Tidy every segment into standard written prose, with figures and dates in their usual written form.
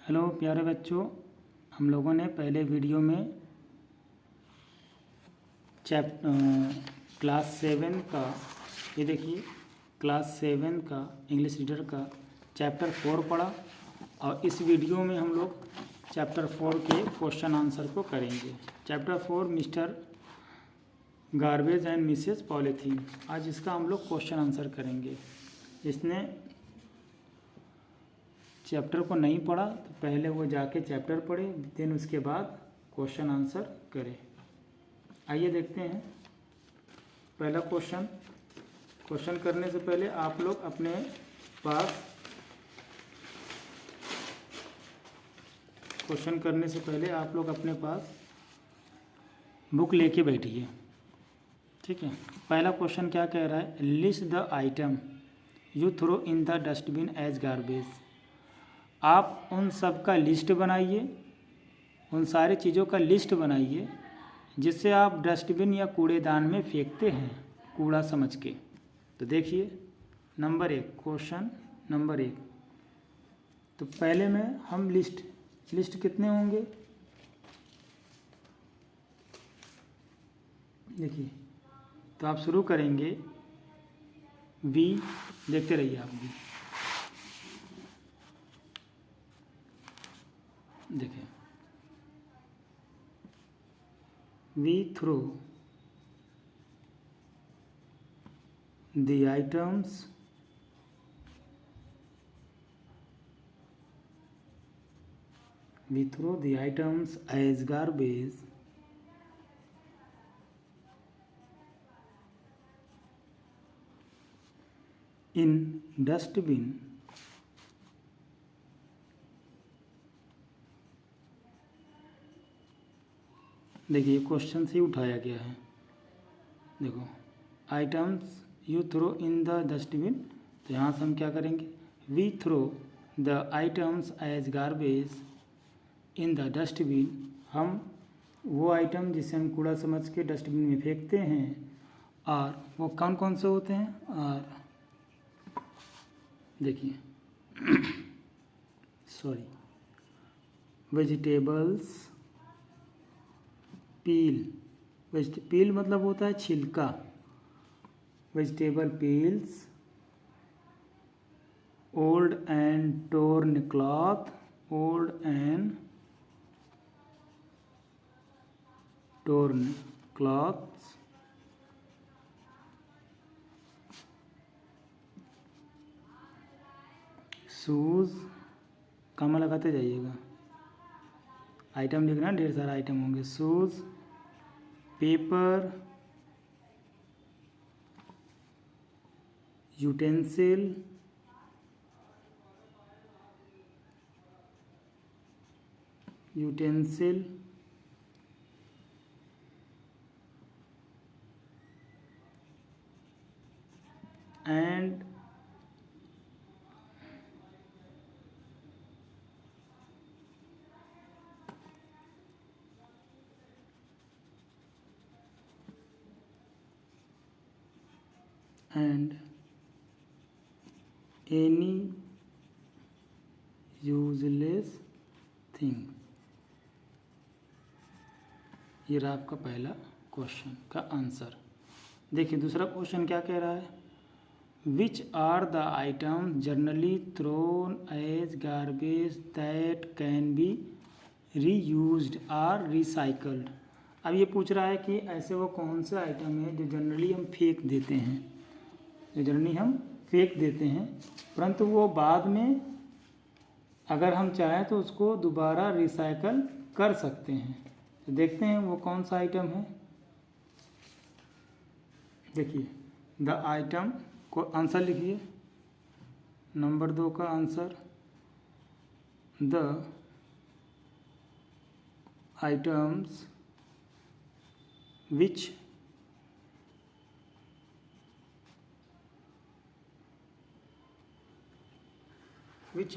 Hello प्यारे बच्चों, हम लोगों ने पहले वीडियो में क्लास 7 का, ये देखिए क्लास 7 का इंग्लिश रीडर का चैप्टर 4 पढ़ा और इस वीडियो में हम लोग चैप्टर 4 के क्वेश्चन आंसर को करेंगे। Chapter 4 mister garbage and Mrs polythene. आज इसका हम लोग क्वेश्चन आंसर करेंगे। इसने चैप्टर को नहीं पढ़ा तो पहले वो जाके चैप्टर पढ़े, देन उसके बाद क्वेश्चन आंसर करे। आइए देखते हैं पहला क्वेश्चन करने से पहले आप लोग अपने पास क्वेश्चन करने से पहले आप लोग अपने पास बुक लेके बैठिए, ठीक है। पहला क्वेश्चन क्या कह रहा है? List the item you throw in the dustbin as garbage. आप उन सब का लिस्ट बनाइए, उन सारी चीज़ों का लिस्ट बनाइए जिससे आप डस्टबिन या कूड़ेदान में फेंकते हैं कूड़ा समझ के। तो देखिए नंबर 1, क्वेश्चन नंबर 1। तो पहले में हम लिस्ट कितने होंगे देखिए, तो आप शुरू करेंगे वी, देखते रहिए आप भी। देखिए we throw the items as garbage in dustbin देखिए क्वेश्चन से ही उठाया गया है। देखो items you throw in the dustbin, तो यहाँ से हम क्या करेंगे? We throw the items as garbage in the dustbin. हम वो आइटम जिसे हम कूड़ा समझ के डस्टबिन में फेंकते हैं, और वो कौन कौन से होते हैं? और देखिए सॉरी, वेजिटेबल्स पील मतलब होता है छिलका। Vegetable peels, old and torn cloth, shoes, कमा लगाते जाइएगा, आइटम लिखना, ढेर सारा आइटम होंगे। Shoes, paper, utensil, and any useless thing। ये रहा आपका पहला क्वेश्चन का आंसर। देखिए दूसरा क्वेश्चन क्या कह रहा है? Which are the item generally thrown as garbage that can be reused और रिसाइकल्ड। अब ये पूछ रहा है कि ऐसे वो कौन से आइटम है जो जनरली हम फेंक देते हैं, परंतु वो बाद में अगर हम चाहें तो उसको दोबारा रिसाइकल कर सकते हैं। तो देखते हैं वो कौन सा आइटम है। देखिए द आइटम को आंसर लिखिए, नंबर 2 का answer, the items which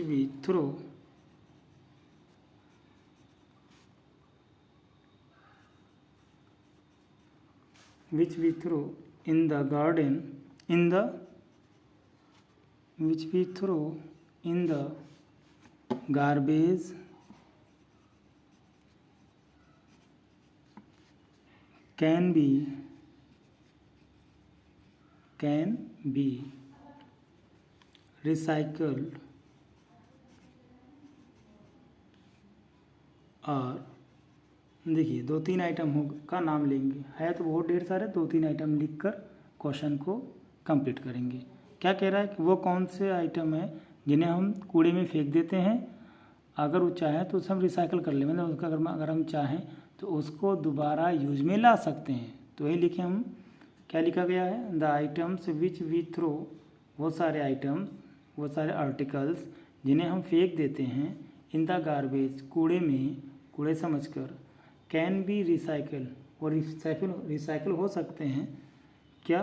we throw in the garden, which we throw in the garbage can be recycled और देखिए 2-3 आइटम हो का नाम लेंगे, है तो बहुत ढेर सारे, 2-3 आइटम लिखकर क्वेश्चन को कंप्लीट करेंगे। क्या कह रहा है कि वो कौन से आइटम है जिन्हें हम कूड़े में फेंक देते हैं, अगर वो चाहे तो उसे हम रिसाइकल कर ले, मतलब उसका अगर हम चाहें तो उसको दोबारा यूज में ला सकते हैं। तो वही लिखे हम, क्या लिखा गया है, the items which we throw, वो सारे आइटम्स, वो सारे आर्टिकल्स जिन्हें हम फेंक देते हैं, इन द गार्बेज, कूड़े में, कूड़े समझकर, कैन बी रिसाइकल, और रिसाइकल हो सकते हैं क्या,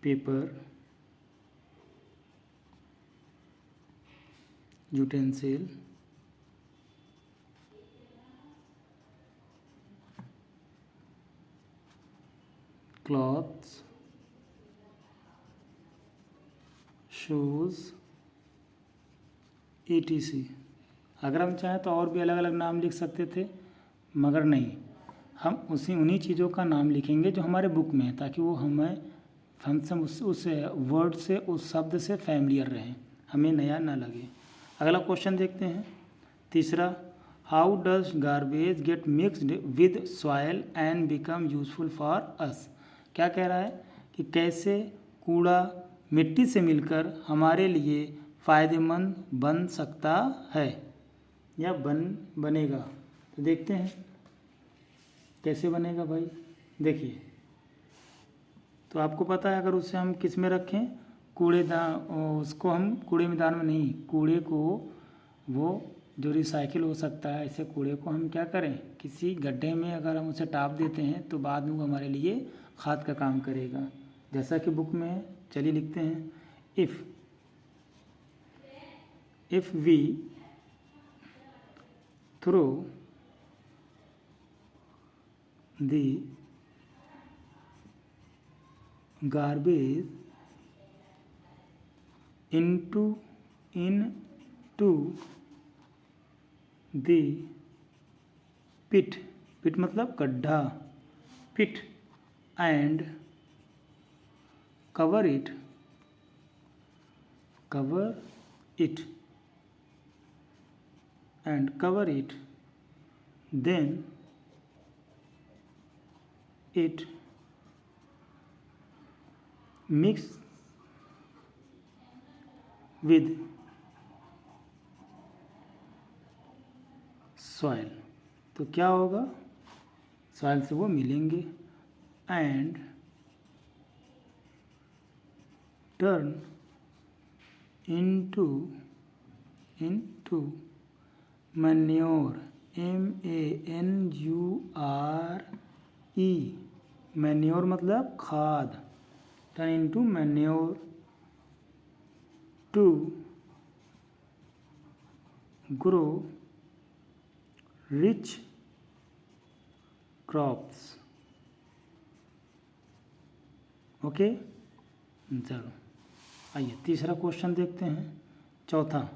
paper, utensil, clothes, shoes, ETC। अगर हम चाहें तो और भी अलग अलग नाम लिख सकते थे, मगर नहीं, हम उन्हीं चीज़ों का नाम लिखेंगे जो हमारे बुक में है, ताकि वो हम उस वर्ड से, उस शब्द से फैमिलियर रहें, हमें नया ना लगे। अगला क्वेश्चन देखते हैं, तीसरा, how does garbage get mixed with soil and become useful for us. क्या कह रहा है कि कैसे कूड़ा मिट्टी से मिलकर हमारे लिए फ़ायदेमंद बन सकता है या बनेगा। तो देखते हैं कैसे बनेगा भाई। देखिए, तो आपको पता है अगर उसे हम किस में रखें, कूड़ेदान, उसको हम कूड़ेदान में नहीं, कूड़े को वो जो रिसाइकिल हो सकता है, ऐसे कूड़े को हम क्या करें, किसी गड्ढे में अगर हम उसे टाप देते हैं तो बाद में वो हमारे लिए खाद का काम करेगा, जैसा कि बुक में है। चलिए लिखते हैं, if we throw the garbage into the pit मतलब गड्ढा, pit, and cover it then it mix with soil. तो क्या होगा, सॉइल से वो मिलेंगे, and turn into manure, MANURE, manure मतलब खाद, turn into manure to grow rich crops. Okay, चलो आइए तीसरा क्वेश्चन देखते हैं, चौथा,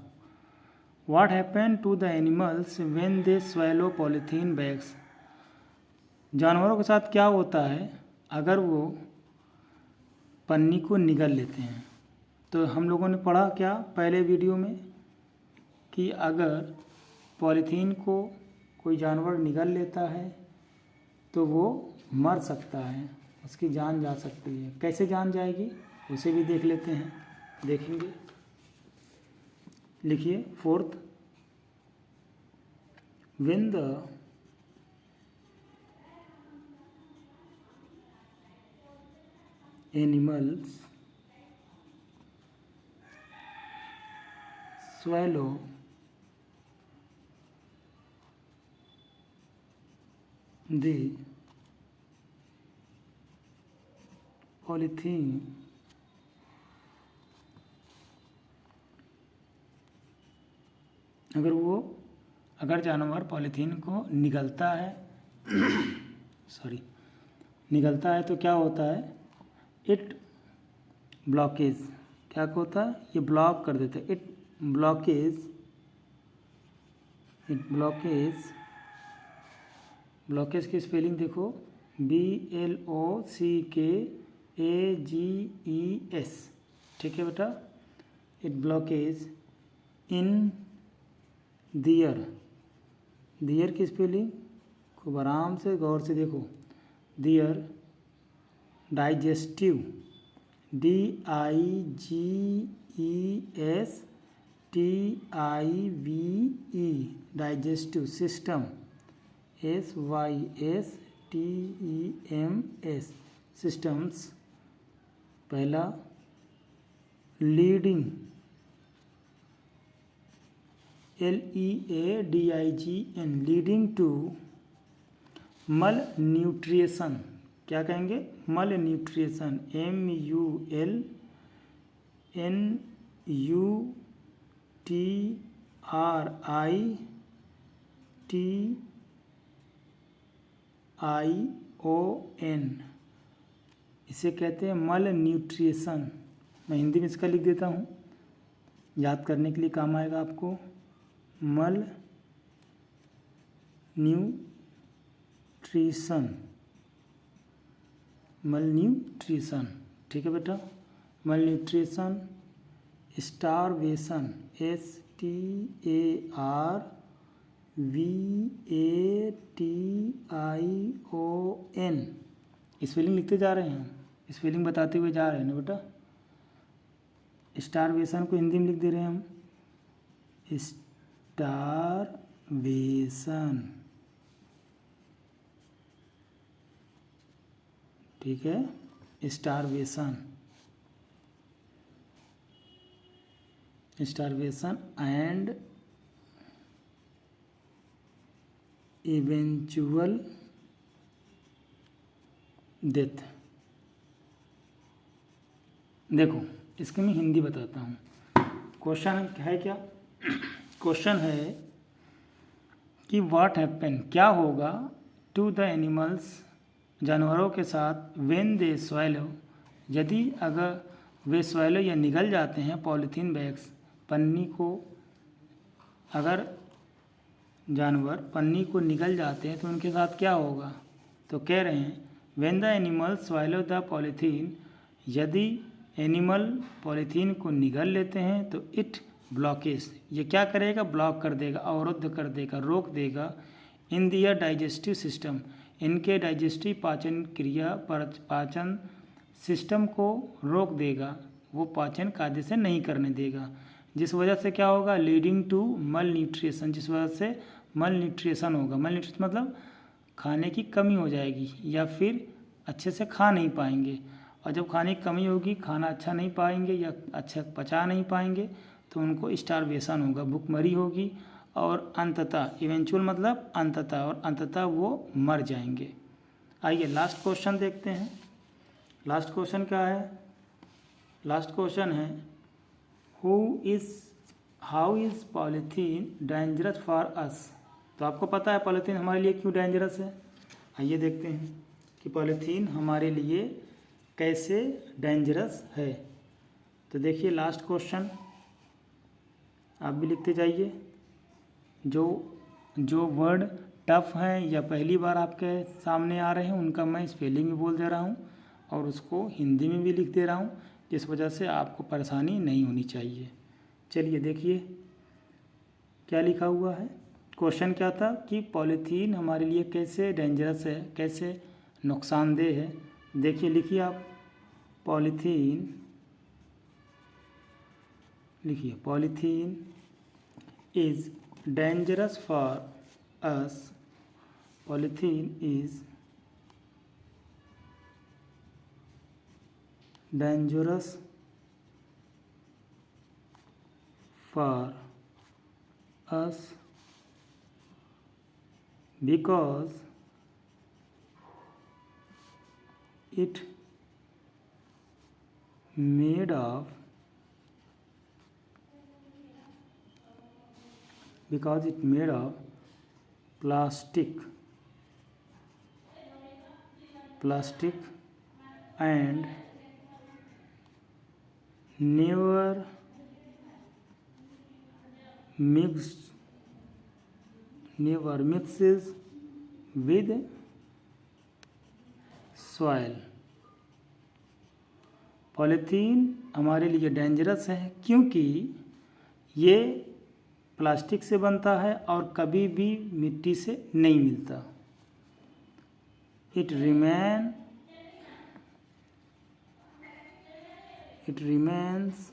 what happen to the animals when they swallow polythene bags. जानवरों के साथ क्या होता है अगर वो पन्नी को निगल लेते हैं। तो हम लोगों ने पढ़ा क्या पहले वीडियो में कि अगर पॉलीथीन को कोई जानवर निगल लेता है तो वो मर सकता है, उसकी जान जा सकती है। कैसे जान जाएगी उसे भी देख लेते हैं, देखेंगे। लिखिए, fourth, when the animals swallow the polythene अगर जानवर पॉलीथीन को निगलता है निगलता है तो क्या होता है, इट ब्लॉकेज, क्या होता है, ये ब्लॉक कर देता है, इट ब्लॉकेज ब्लॉकेज की स्पेलिंग देखो, BLOCKAGES, ठीक है बेटा। इट ब्लॉकेज इन दियर, दियर की स्पेलिंग खूब आराम से गौर से देखो, their digestive, DIGESTIVE, digestive system, SYSTEMS, systems. पहला leading, LEADIGN, leading to malnutrition, क्या कहेंगे, मल न्यूट्रिशन, MULNUTRITION, इसे कहते हैं मल न्यूट्रिशन। मैं हिंदी में इसका लिख देता हूँ, याद करने के लिए काम आएगा आपको। मल न्यूट्रिशन, मल न्यूट्रिशन, ठीक है बेटा। मल न्यूट्रिशन, स्टारवेशन, STARVATION, स्पेलिंग लिखते जा रहे हैं हम, स्पेलिंग बताते हुए जा रहे हैं ना बेटा। स्टारवेशन को हिंदी में लिख दे रहे हैं हम, स्टारवेशन, ठीक है, starvation, starvation and eventual death. देखो इसकी मैं हिंदी बताता हूँ। क्वेश्चन है क्या, क्वेश्चन है कि व्हाट हैपन, क्या होगा, टू द एनिमल्स, जानवरों के साथ, व्हेन दे स्वैलो, यदि अगर वे स्वैलो या निगल जाते हैं, पॉलीथीन बैग्स, पन्नी को, अगर जानवर पन्नी को निगल जाते हैं तो उनके साथ क्या होगा। तो कह रहे हैं when the animals swallow the polythene, यदि एनिमल पॉलीथीन को निगल लेते हैं तो इट ब्लॉकेज, ये क्या करेगा, ब्लॉक कर देगा, अवरुद्ध कर देगा, रोक देगा, इन दियर डाइजेस्टिव सिस्टम, इनके डाइजेस्टिव पाचन क्रिया पर पाचन सिस्टम को रोक देगा, वो पाचन कायदे से नहीं करने देगा, जिस वजह से क्या होगा, लीडिंग टू मल न्यूट्रिशन, जिस वजह से मल न्यूट्रिशन होगा। मल न्यूट्रिशन मतलब खाने की कमी हो जाएगी या फिर अच्छे से खा नहीं पाएंगे, और जब खाने की कमी होगी, खाना अच्छा नहीं पाएंगे या अच्छा पचा नहीं पाएंगे तो उनको स्टारवेशन होगा, भूखमरी होगी, और अंततः, इवेंचुअल मतलब अंततः, और अंततः वो मर जाएंगे। आइए लास्ट क्वेश्चन देखते हैं। लास्ट क्वेश्चन क्या है, लास्ट क्वेश्चन है how is polythene dangerous for us. तो आपको पता है पॉलीथीन हमारे लिए क्यों डेंजरस है। आइए देखते हैं कि पॉलीथीन हमारे लिए कैसे डेंजरस है। तो देखिए लास्ट क्वेश्चन, आप भी लिखते जाइए। जो वर्ड टफ हैं या पहली बार आपके सामने आ रहे हैं उनका मैं स्पेलिंग भी बोल दे रहा हूँ और उसको हिंदी में भी लिख दे रहा हूँ, जिस वजह से आपको परेशानी नहीं होनी चाहिए। चलिए देखिए क्या लिखा हुआ है। क्वेश्चन क्या था कि पॉलीथीन हमारे लिए कैसे डेंजरस है, कैसे नुकसानदेह है। देखिए लिखिए आप, पॉलीथीन लिखिए, polythene is dangerous for us, polythene is dangerous for us because it made of plastic and never mixes with soil. Polythene हमारे लिए डेंजरस है क्योंकि ये प्लास्टिक से बनता है और कभी भी मिट्टी से नहीं मिलता। इट रिमेन्स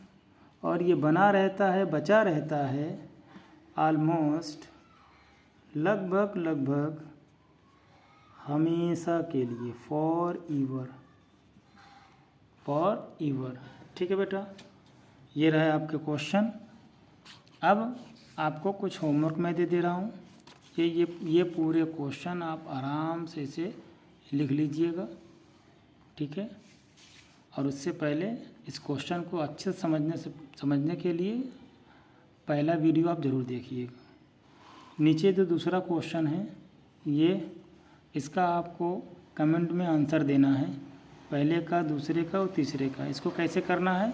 और ये बना रहता है, बचा रहता है ऑलमोस्ट लगभग हमेशा के लिए, फॉर ईवर। ठीक है बेटा, ये रहा आपके क्वेश्चन। अब आपको कुछ होमवर्क मैं दे रहा हूँ। ये पूरे क्वेश्चन आप आराम से इसे लिख लीजिएगा, ठीक है। और उससे पहले इस क्वेश्चन को अच्छे से समझने के लिए पहला वीडियो आप ज़रूर देखिएगा। नीचे जो दूसरा क्वेश्चन है इसका आपको कमेंट में आंसर देना है, पहले का, दूसरे का और तीसरे का। इसको कैसे करना है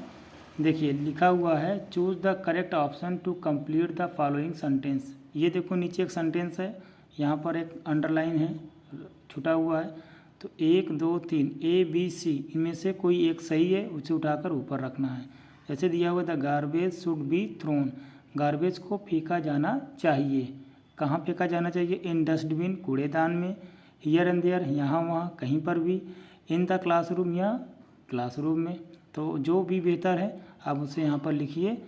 देखिए, लिखा हुआ है choose the correct option to complete the following sentence. ये देखो नीचे एक सेंटेंस है, यहाँ पर एक अंडरलाइन है, छुटा हुआ है। तो 1 2 3 ABC इनमें से कोई एक सही है, उसे उठाकर ऊपर रखना है। जैसे दिया हुआ the garbage should be thrown, garbage को फेंका जाना चाहिए। कहाँ फेंका जाना चाहिए? इन डस्टबिन, कूड़ेदान में। हियर एंड देयर, यहाँ वहाँ, कहीं पर भी। इन द क्लासरूम, या क्लासरूम में। तो जो भी बेहतर है आप उसे यहाँ पर लिखिए,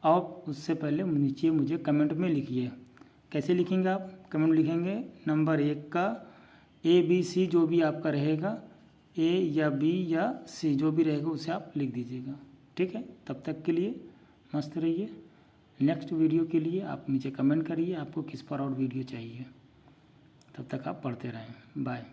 और उससे पहले नीचे मुझे कमेंट में लिखिए। कैसे लिखेंगे आप? कमेंट लिखेंगे नंबर 1 का ABC जो भी आपका रहेगा, A या B या C जो भी रहेगा उसे आप लिख दीजिएगा, ठीक है। तब तक के लिए मस्त रहिए। नेक्स्ट वीडियो के लिए आप नीचे कमेंट करिए आपको किस पर और वीडियो चाहिए। तब तक आप पढ़ते रहें। बाय।